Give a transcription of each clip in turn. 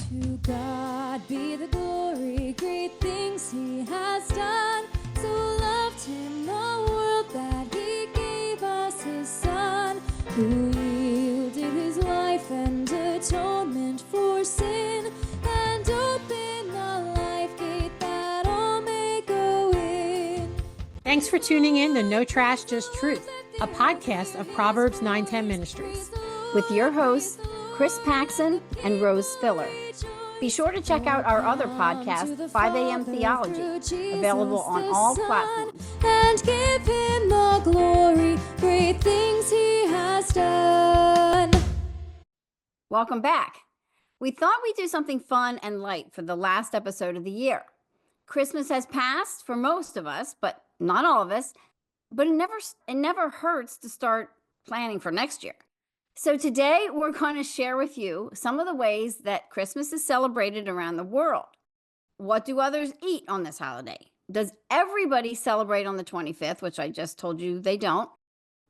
To God be the glory, great things he has done. So loved him the world that he gave us his son, who yielded his life and atonement for sin, and opened the life gate that all may go in. Thanks for tuning in to No Trash, Just Truth, a podcast of Proverbs 9:10 Ministries. With your hosts, Chris Paxson and Rose Spiller. Be sure to check out our other podcast, 5 a.m. Theology, available on all platforms. And give him the glory, great things he has done. Welcome back. We thought we'd do something fun and light for the last episode of the year. Christmas has passed for most of us, but not all of us. But it never hurts to start planning for next year. So today we're going to share with you some of the ways that Christmas is celebrated around the world. What do others eat on this holiday? Does everybody celebrate on the 25th, which I just told you they don't?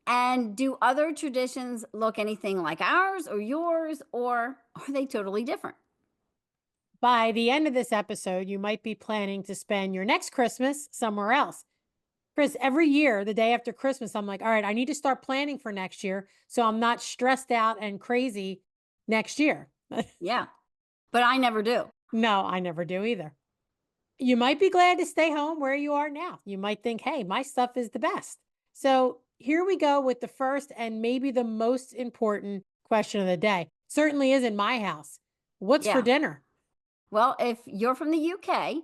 And do other traditions look anything like ours or yours, or are they totally different? By the end of this episode, you might be planning to spend your next Christmas somewhere else. Chris, every year, the day after Christmas, I'm like, all right, I need to start planning for next year so I'm not stressed out and crazy next year. Yeah, but I never do. No, I never do either. You might be glad to stay home where you are now. You might think, hey, my stuff is the best. So here we go with the first and maybe the most important question of the day. Certainly is in my house. What's for dinner? Well, if you're from the UK,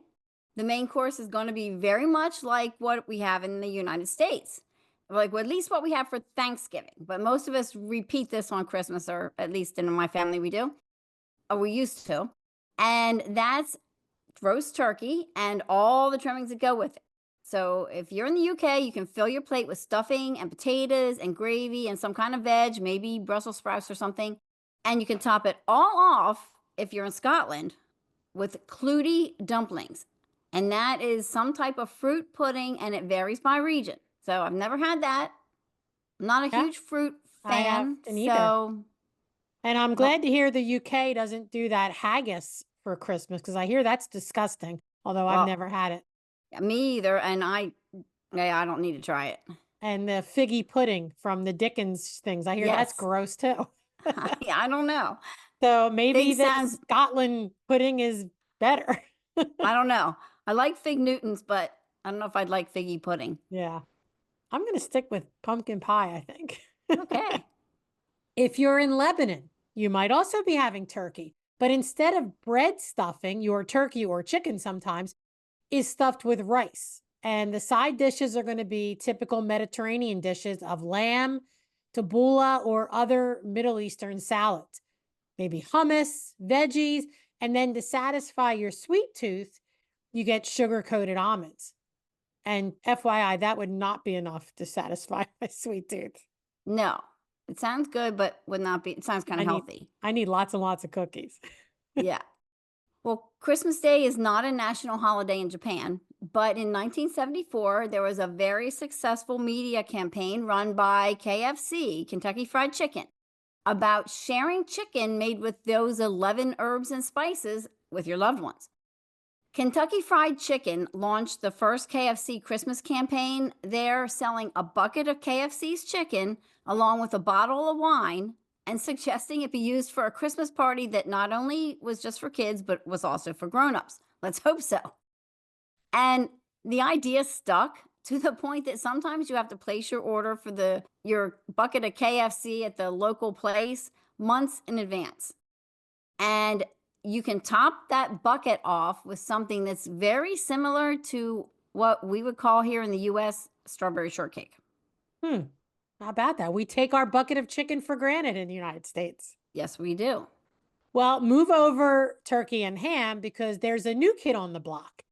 the main course is going to be very much like what we have in the United States, like at least what we have for Thanksgiving. But most of us repeat this on Christmas, or at least in my family we do, or we used to. And that's roast turkey and all the trimmings that go with it. So if you're in the UK, you can fill your plate with stuffing and potatoes and gravy and some kind of veg, maybe Brussels sprouts or something. And you can top it all off, if you're in Scotland, with clootie dumplings. And that is some type of fruit pudding, and it varies by region. So I've never had that. I'm not a huge fruit fan. I haven't either. And I'm glad to hear the UK doesn't do that haggis for Christmas, because I hear that's disgusting, although I've never had it. Me either, and I don't need to try it. And the figgy pudding from the Dickens things, I hear that's gross too. I don't know. So maybe the Scotland pudding is better. I don't know. I like Fig Newtons, but I don't know if I'd like figgy pudding. Yeah. I'm going to stick with pumpkin pie, I think. Okay. If you're in Lebanon, you might also be having turkey, but instead of bread stuffing, your turkey or chicken sometimes is stuffed with rice. And the side dishes are going to be typical Mediterranean dishes of lamb, tabbouleh, or other Middle Eastern salads. Maybe hummus, veggies, and then to satisfy your sweet tooth, you get sugar-coated almonds. And FYI, that would not be enough to satisfy my sweet tooth. No, it sounds good, but would not be. It sounds kind of healthy. I need lots and lots of cookies. Yeah. Well, Christmas Day is not a national holiday in Japan, but in 1974, there was a very successful media campaign run by KFC, Kentucky Fried Chicken, about sharing chicken made with those 11 herbs and spices with your loved ones. Kentucky Fried Chicken launched the first KFC Christmas campaign there, selling a bucket of KFC's chicken along with a bottle of wine and suggesting it be used for a Christmas party that not only was just for kids, but was also for grown-ups. Let's hope so. And the idea stuck to the point that sometimes you have to place your order for your bucket of KFC at the local place months in advance. And you can top that bucket off with something that's very similar to what we would call here in the U.S. strawberry shortcake. How about that? We take our bucket of chicken for granted in the United States. Yes, we do. Well, move over turkey and ham, because there's a new kid on the block.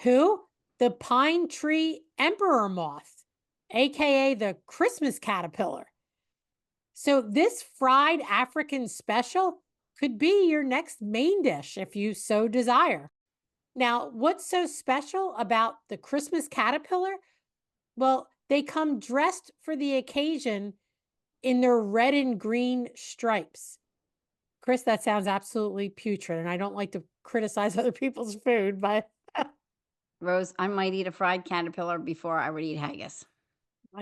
Who? The pine tree emperor moth, aka the Christmas caterpillar. So this fried African special could be your next main dish if you so desire. Now, what's so special about the Christmas caterpillar? Well, they come dressed for the occasion in their red and green stripes. Chris, that sounds absolutely putrid, and I don't like to criticize other people's food, but Rose, I might eat a fried caterpillar before I would eat haggis.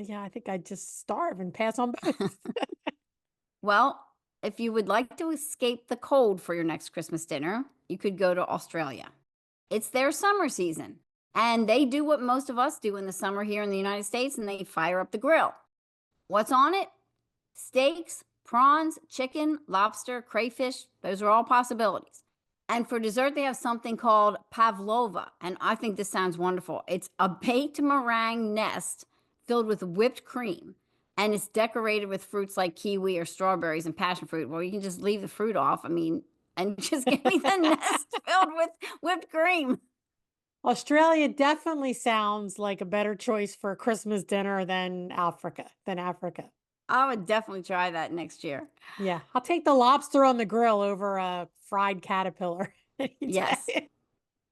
yeah, I think I'd just starve and pass on both. Well, if you would like to escape the cold for your next Christmas dinner, you could go to Australia. It's their summer season, and they do what most of us do in the summer here in the United States, and they fire up the grill. What's on it? Steaks, prawns, chicken, lobster, crayfish. Those are all possibilities. And for dessert, they have something called pavlova. And I think this sounds wonderful. It's a baked meringue nest filled with whipped cream. And it's decorated with fruits like kiwi or strawberries and passion fruit. Well, you can just leave the fruit off. I mean, and just give me the nest filled with whipped cream. Australia definitely sounds like a better choice for a Christmas dinner than Africa. I would definitely try that next year. Yeah, I'll take the lobster on the grill over a fried caterpillar any Yes. day.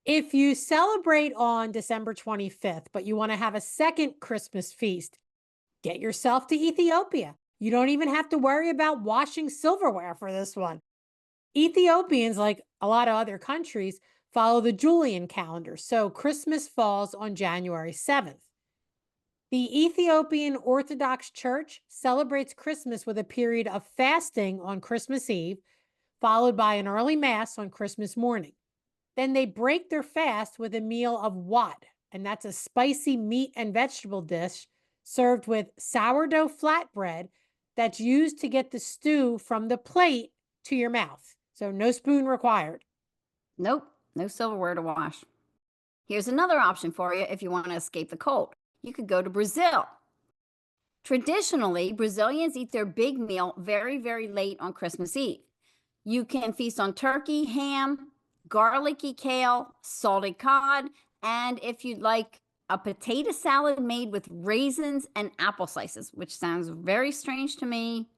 If you celebrate on December 25th, but you want to have a second Christmas feast, get yourself to Ethiopia. You don't even have to worry about washing silverware for this one. Ethiopians, like a lot of other countries, follow the Julian calendar, so Christmas falls on January 7th. The Ethiopian Orthodox Church celebrates Christmas with a period of fasting on Christmas Eve, followed by an early Mass on Christmas morning. Then they break their fast with a meal of wat, and that's a spicy meat and vegetable dish served with sourdough flatbread that's used to get the stew from the plate to your mouth. So no spoon required. Nope, no silverware to wash. Here's another option for you if you want to escape the cold. You could go to Brazil. Traditionally, Brazilians eat their big meal very, very late on Christmas Eve. You can feast on turkey, ham, garlicky kale, salted cod, and if you'd like, a potato salad made with raisins and apple slices, which sounds very strange to me.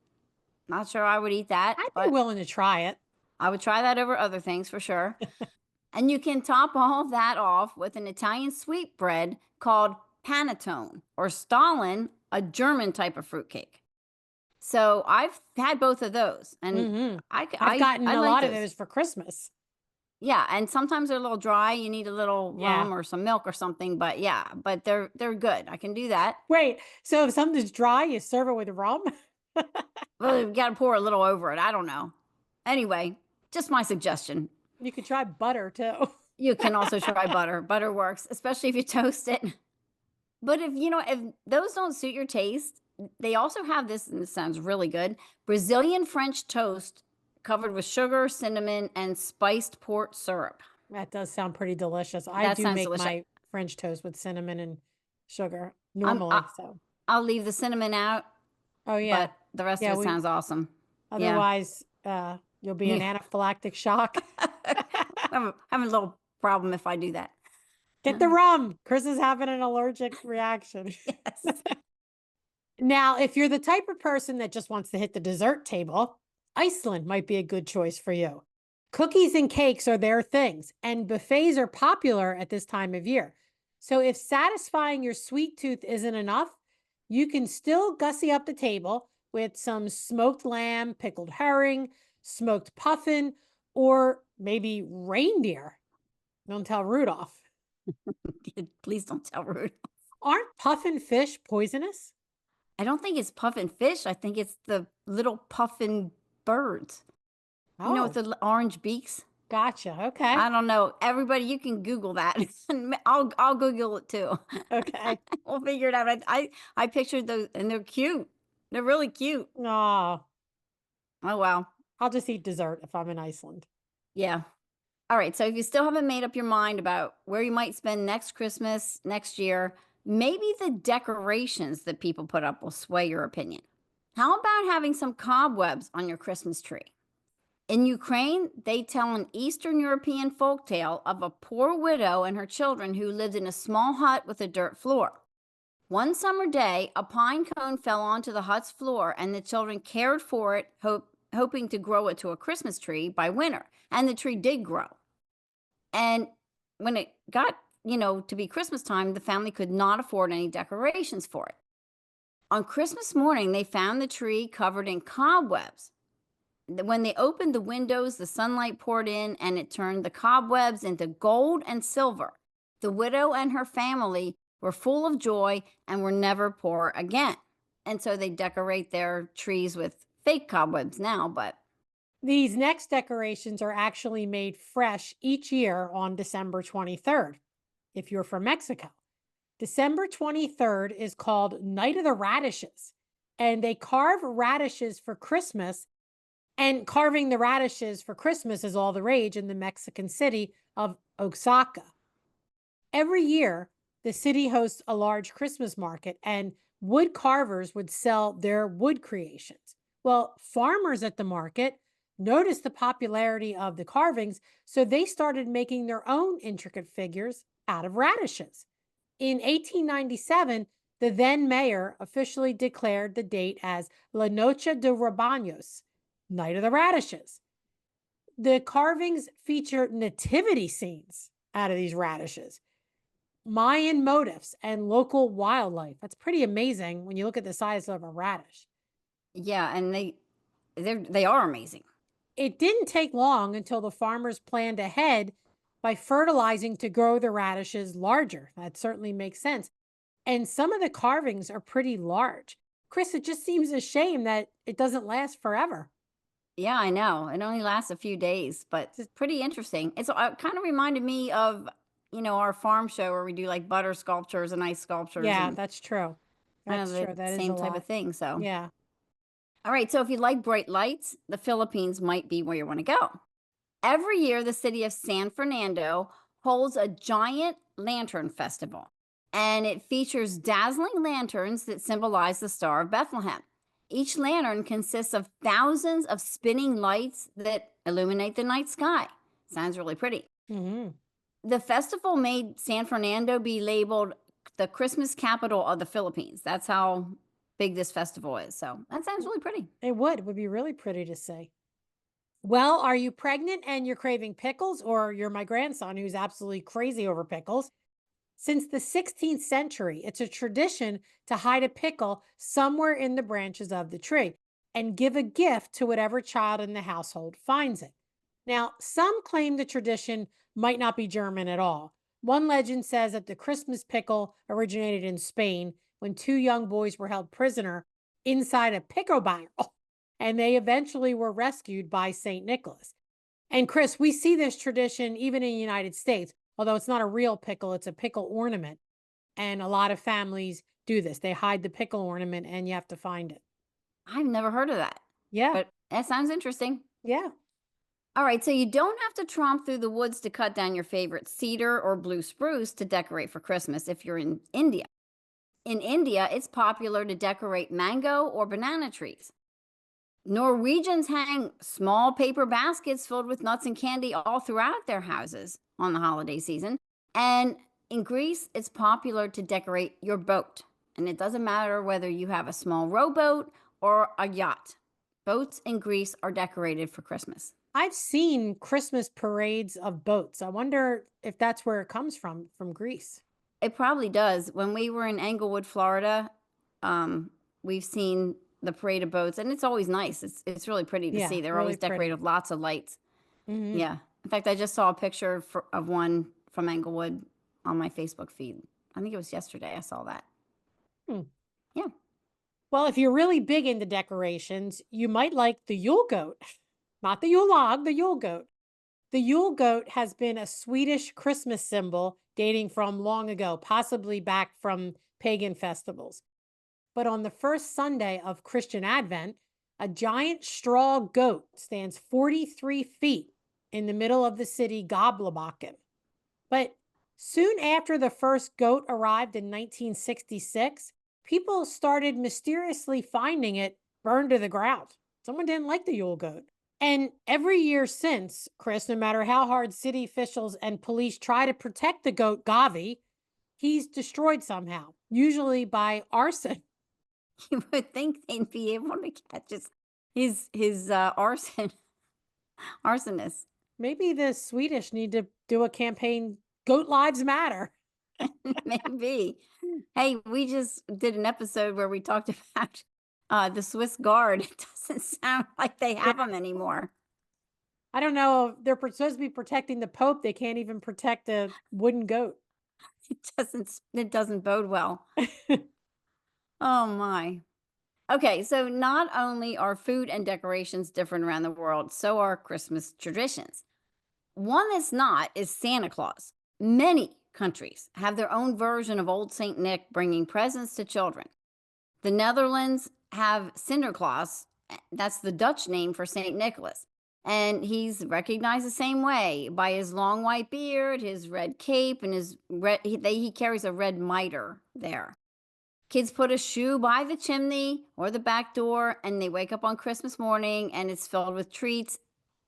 Not sure I would eat that. I'd be willing to try it. I would try that over other things for sure. And you can top all of that off with an Italian sweetbread called panettone, or Stalin, a German type of fruitcake. So I've had both of those, and I've gotten a lot of those for Christmas. Yeah, and sometimes they're a little dry. You need a little rum or some milk or something, but yeah, but they're good. I can do that. Wait, so if something's dry, you serve it with rum? Well, you got to pour a little over it. I don't know. Anyway, just my suggestion. You could try butter too. You can also try butter. Butter works, especially if you toast it. But if those don't suit your taste, they also have this, and this sounds really good, Brazilian French toast covered with sugar, cinnamon, and spiced port syrup. That does sound pretty delicious. I do make my French toast with cinnamon and sugar normally. So I'll leave the cinnamon out. Oh yeah, but the rest of it sounds awesome. Otherwise, you'll be in anaphylactic shock. I'm having a little problem if I do that. Get the rum. Chris is having an allergic reaction. Yes. Now, if you're the type of person that just wants to hit the dessert table, Iceland might be a good choice for you. Cookies and cakes are their things, and buffets are popular at this time of year. So if satisfying your sweet tooth isn't enough, you can still gussy up the table with some smoked lamb, pickled herring, smoked puffin, or maybe reindeer. Don't tell Rudolph. Please don't tell Rudolph. Aren't puffin fish poisonous? I don't think it's puffin fish. I think it's the little puffin birds. Oh. You know, with the orange beaks. Gotcha. Okay. I don't know. Everybody, you can Google that. I'll Google it too. Okay. We'll figure it out. I pictured those, and they're cute. They're really cute. Oh. Oh, wow. I'll just eat dessert if I'm in Iceland. Yeah. All right. So if you still haven't made up your mind about where you might spend next Christmas, next year, maybe the decorations that people put up will sway your opinion. How about having some cobwebs on your Christmas tree? In Ukraine, they tell an Eastern European folktale of a poor widow and her children who lived in a small hut with a dirt floor. One summer day, a pine cone fell onto the hut's floor, and the children cared for it, hoping to grow it to a Christmas tree by winter. And the tree did grow. And when it got, to be Christmas time, the family could not afford any decorations for it. On Christmas morning, they found the tree covered in cobwebs. When they opened the windows, the sunlight poured in and it turned the cobwebs into gold and silver. The widow and her family were full of joy and were never poor again. And so they decorate their trees with fake cobwebs now, but These next decorations are actually made fresh each year on December 23rd, if you're from Mexico. December 23rd is called Night of the Radishes, and they carve radishes for Christmas. And carving the radishes for Christmas is all the rage in the Mexican city of Oaxaca. Every year, the city hosts a large Christmas market, and wood carvers would sell their wood creations. Well, farmers at the market noticed the popularity of the carvings, so they started making their own intricate figures out of radishes. In 1897, the then mayor officially declared the date as La Noche de Rebaños, Night of the Radishes. The carvings feature nativity scenes out of these radishes, Mayan motifs, and local wildlife. That's pretty amazing when you look at the size of a radish. yeah, and they are amazing. It didn't take long until the farmers planned ahead by fertilizing to grow the radishes larger. That certainly makes sense. And some of the carvings are pretty large. Chris, it just seems a shame that it doesn't last forever. Yeah, I know. It only lasts a few days, but it's pretty interesting. It's kind of reminded me of, our farm show where we do like butter sculptures and ice sculptures Yeah, and that's true. kind of That's the true. That is a same type of lot. thing. So, Yeah. all right. So if you like bright lights, the Philippines might be where you want to go. Every year, the city of San Fernando holds a giant lantern festival, and it features dazzling lanterns that symbolize the Star of Bethlehem. Each lantern consists of thousands of spinning lights that illuminate the night sky. Sounds really pretty. Hmm. The festival made San Fernando be labeled the Christmas capital of the Philippines. That's how big this festival is. So that sounds really pretty. It would. It would be really pretty to see. Well, are you pregnant and you're craving pickles, or you're my grandson who's absolutely crazy over pickles? Since the 16th century, it's a tradition to hide a pickle somewhere in the branches of the tree and give a gift to whatever child in the household finds it. Now, some claim the tradition might not be German at all. One legend says that the Christmas pickle originated in Spain when two young boys were held prisoner inside a pickle barrel, and they eventually were rescued by St. Nicholas. And Chris, we see this tradition even in the United States, although it's not a real pickle, it's a pickle ornament. And a lot of families do this. They hide the pickle ornament and you have to find it. I've never heard of that, Yeah. but that sounds interesting. Yeah. All right, so you don't have to tromp through the woods to cut down your favorite cedar or blue spruce to decorate for Christmas if you're in India. In India, it's popular to decorate mango or banana trees. Norwegians hang small paper baskets filled with nuts and candy all throughout their houses on the holiday season. And in Greece, it's popular to decorate your boat. And it doesn't matter whether you have a small rowboat or a yacht. Boats in Greece are decorated for Christmas. I've seen Christmas parades of boats. I wonder if that's where it comes from Greece. It probably does. When we were in Englewood, Florida, we've seen the parade of boats, and it's always nice. It's really pretty to Yeah, see. They're really always decorated pretty. with lots of lights. Mhm. Yeah. In fact, I just saw a picture of one from Englewood on my Facebook feed. I think it was yesterday I saw that. Hmm. Yeah. Well, if you're really big into decorations, you might like the Yule goat. Not the Yule log, the Yule goat. The Yule goat has been a Swedish Christmas symbol dating from long ago, possibly back from pagan festivals. But on the first Sunday of Christian Advent, a giant straw goat stands 43 feet in the middle of the city Goblebakken. But soon after the first goat arrived in 1966, people started mysteriously finding it burned to the ground. Someone didn't like the Yule goat. And every year since, Chris, no matter how hard city officials and police try to protect the goat Gavi, he's destroyed somehow, usually by arson. You would think they'd be able to catch his arson arsonist. Maybe the Swedish need to do a campaign, Goat Lives Matter. Maybe. Hey, we just did an episode where we talked about The Swiss Guard. It doesn't sound like they have them anymore. I don't know. They're supposed to be protecting the Pope. They can't even protect a wooden goat. It doesn't bode well. Oh my. Okay, so not only are food and decorations different around the world, so are Christmas traditions. One that's not is Santa Claus. Many countries have their own version of Old Saint Nick bringing presents to children. The Netherlands have Sinterklaas. That's the Dutch name for Saint Nicholas. And he's recognized the same way by his long white beard, his red cape, and he carries a red mitre there. Kids put a shoe by the chimney or the back door, and they wake up on Christmas morning, and it's filled with treats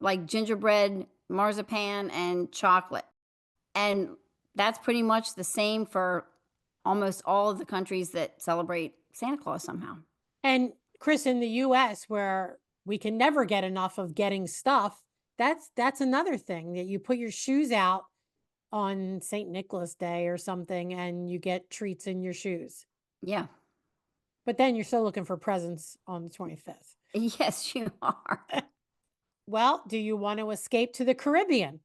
like gingerbread, marzipan, and chocolate. And that's pretty much the same for almost all of the countries that celebrate Santa Claus somehow. And Chris, in the US, where we can never get enough of getting stuff, that's another thing, that you put your shoes out on St. Nicholas Day or something and you get treats in your shoes. Yeah. But then you're still looking for presents on the 25th. Yes, you are. Well, do you want to escape to the Caribbean?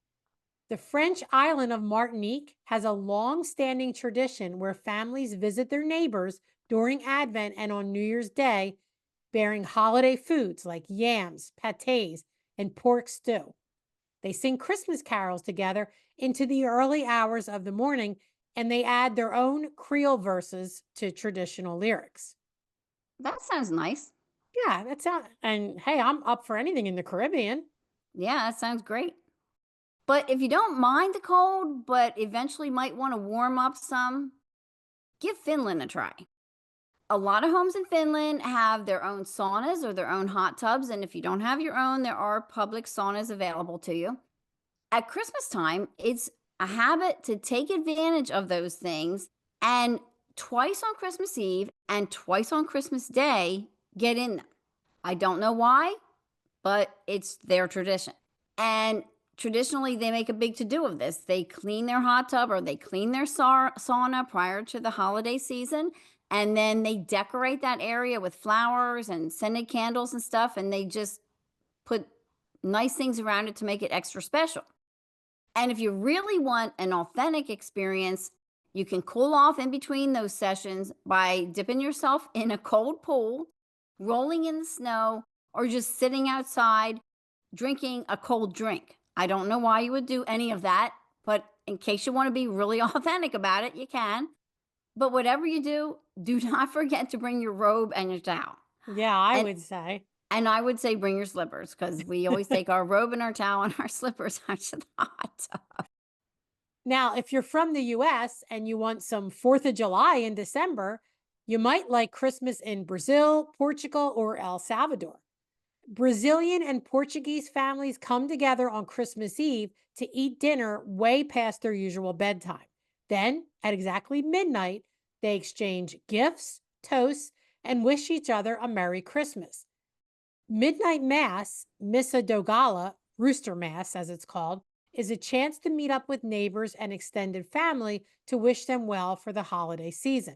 The French island of Martinique has a long-standing tradition where families visit their neighbors during Advent and on New Year's Day, bearing holiday foods like yams, pâtés, and pork stew. They sing Christmas carols together into the early hours of the morning, and they add their own Creole verses to traditional lyrics. That sounds nice. Yeah, that sounds, and hey, I'm up for anything in the Caribbean. Yeah, that sounds great. But if you don't mind the cold, but eventually might want to warm up some, give Finland a try. A lot of homes in Finland have their own saunas or their own hot tubs. And if you don't have your own, there are public saunas available to you. At Christmas time, it's a habit to take advantage of those things, and twice on Christmas Eve and twice on Christmas Day, get in them. I don't know why, but it's their tradition. And traditionally, they make a big to-do of this. They clean their hot tub or they clean their sauna prior to the holiday season, and then they decorate that area with flowers and scented candles and stuff, and they just put nice things around it to make it extra special. And if you really want an authentic experience, you can cool off in between those sessions by dipping yourself in a cold pool, rolling in the snow, or just sitting outside drinking a cold drink. I don't know why you would do any of that, but in case you want to be really authentic about it, you can. But whatever you do not forget to bring your robe and your towel. Yeah, I would say. And I would say bring your slippers, because we always take our robe and our towel and our slippers out to the hot tub. Now, if you're from the US and you want some 4th of July in December, you might like Christmas in Brazil, Portugal, or El Salvador. Brazilian and Portuguese families come together on Christmas Eve to eat dinner way past their usual bedtime. Then, at exactly midnight, they exchange gifts, toasts, and wish each other a Merry Christmas. Midnight Mass, Missa do Gala, Rooster Mass as it's called, is a chance to meet up with neighbors and extended family to wish them well for the holiday season.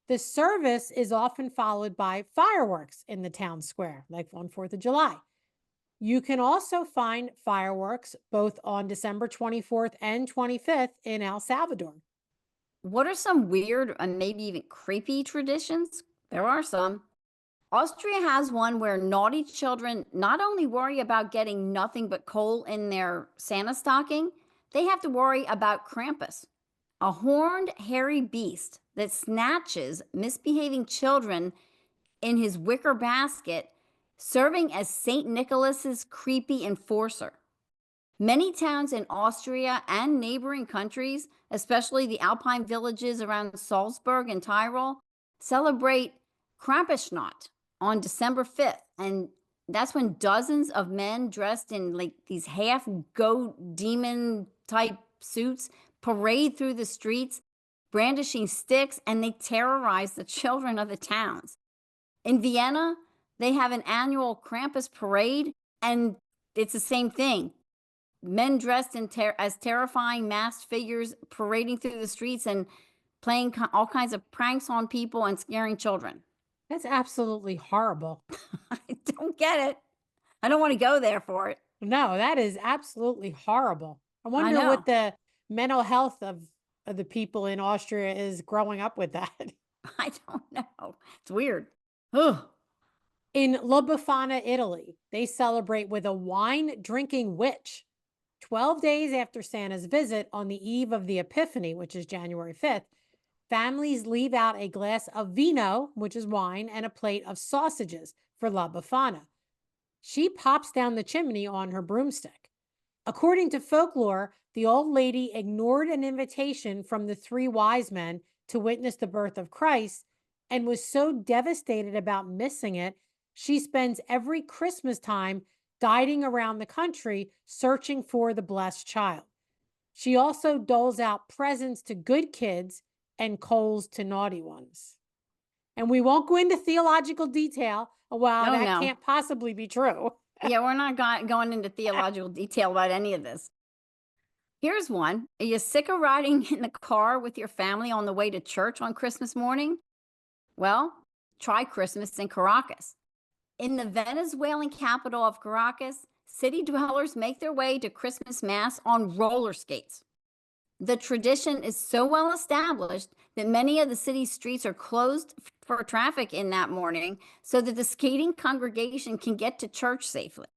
The service is often followed by fireworks in the town square, like on 4th of July. You can also find fireworks both on December 24th and 25th in El Salvador. What are some weird and maybe even creepy traditions? There are some. Austria has one where naughty children not only worry about getting nothing but coal in their Santa stocking, they have to worry about Krampus, a horned, hairy beast that snatches misbehaving children in his wicker basket, serving as St. Nicholas's creepy enforcer. Many towns in Austria and neighboring countries, especially the Alpine villages around Salzburg and Tyrol, celebrate Krampusnacht on December 5th. And that's when dozens of men dressed in like these half goat demon type suits parade through the streets, brandishing sticks, and they terrorize the children of the towns. In Vienna, they have an annual Krampus parade, and it's the same thing. Men dressed as terrifying masked figures parading through the streets and playing all kinds of pranks on people and scaring children. That's absolutely horrible. I don't get it. I don't want to go there for it. No, that is absolutely horrible. I I wonder what know. the mental health of the people in Austria is growing up with that. I don't know. It's weird. Ugh. In La Befana, Italy, they celebrate with a wine drinking witch. 12 days after Santa's visit on the eve of the Epiphany, which is January 5th, families leave out a glass of vino, which is wine, and a plate of sausages for La Befana. She pops down the chimney on her broomstick. According to folklore, the old lady ignored an invitation from the three wise men to witness the birth of Christ and was so devastated about missing it, she spends every Christmas time guiding around the country searching for the blessed child. She also doles out presents to good kids and coals to naughty ones. And we won't go into theological detail. Wow, Oh, that no. can't possibly be true. Yeah, we're not going into theological detail about any of this. Here's one. Are you sick of riding in the car with your family on the way to church on Christmas morning? Well, try Christmas in Caracas. In the Venezuelan capital of Caracas, city dwellers make their way to Christmas Mass on roller skates. The tradition is so well established that many of the city's streets are closed for traffic in that morning so that the skating congregation can get to church safely.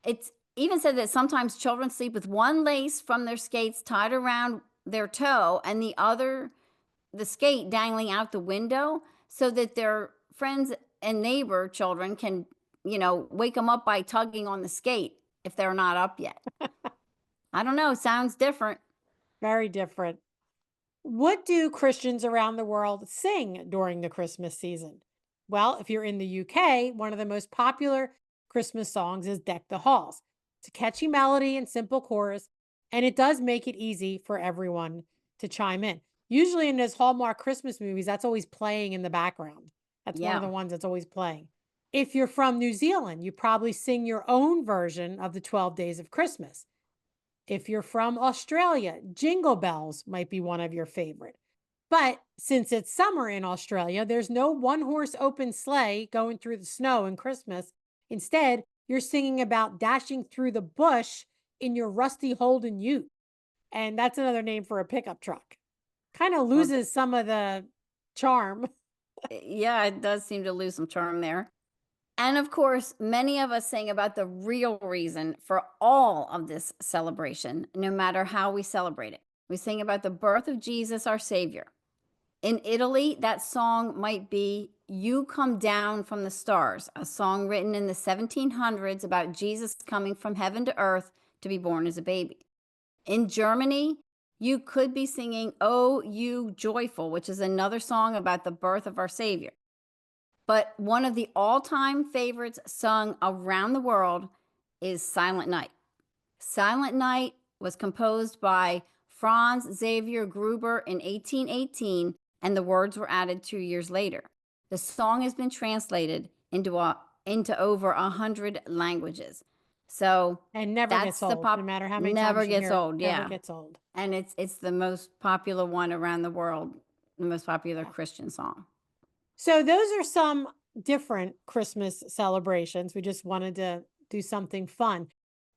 It's even said that sometimes children sleep with one lace from their skates tied around their toe and the skate dangling out the window so that their friends and neighbor children can, wake them up by tugging on the skate if they're not up yet. I don't know. Sounds different. Very different. What do Christians around the world sing during the Christmas season? Well, if you're in the UK, one of the most popular Christmas songs is Deck the Halls. It's a catchy melody and simple chorus, and it does make it easy for everyone to chime in. Usually in those Hallmark Christmas movies, that's always playing in the background. That's one of the Yeah. ones that's always playing. If you're from New Zealand, you probably sing your own version of the 12 Days of Christmas. If you're from Australia, Jingle Bells might be one of your favorite. But since it's summer in Australia, there's no one horse open sleigh going through the snow in Christmas. Instead, you're singing about dashing through the bush in your rusty Holden ute. And that's another name for a pickup truck. Kind of Well, loses some of the charm. yeah, it does seem to lose some charm there. And of course, many of us sing about the real reason for all of this celebration, no matter how we celebrate it. We sing about the birth of Jesus, our Savior. In Italy, that song might be You Come Down from the Stars, a song written in the 1700s about Jesus coming from heaven to earth to be born as a baby. In Germany, you could be singing Oh, You Joyful, which is another song about the birth of our Savior. But one of the all-time favorites sung around the world is Silent Night. Silent Night was composed by Franz Xavier Gruber in 1818, and the words were added 2 years later. The song has been translated into over 100 languages. So And never that's gets the old, no pop. matter how many Never times you gets hear it. old. Never Yeah, gets old. and it's the most popular one around the world, the most popular Yeah. Christian song. So those are some different Christmas celebrations. We just wanted to do something fun.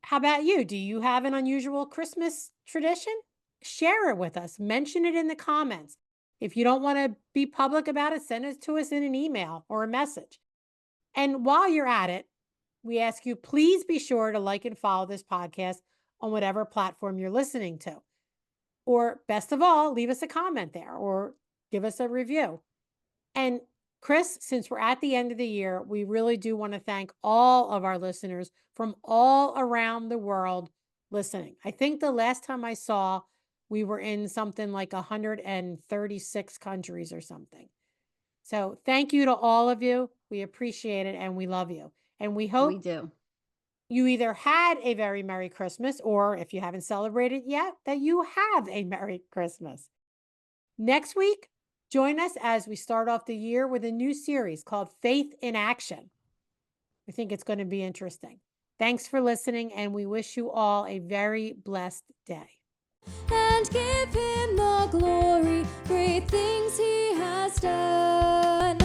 How about you? Do you have an unusual Christmas tradition? Share it with us. Mention it in the comments. If you don't want to be public about it, send it to us in an email or a message. And while you're at it, we ask you, please be sure to like and follow this podcast on whatever platform you're listening to. Or best of all, leave us a comment there or give us a review. And Chris, since we're at the end of the year, we really do want to thank all of our listeners from all around the world listening. I think the last time I saw, we were in something like 136 countries or something. So thank you to all of you. We appreciate it and we love you. And we We hope do. you either had a very Merry Christmas or if you haven't celebrated yet, that you have a Merry Christmas. Next week, join us as we start off the year with a new series called Faith in Action. I think it's going to be interesting. Thanks for listening, and we wish you all a very blessed day. And give him the glory, great things he has done.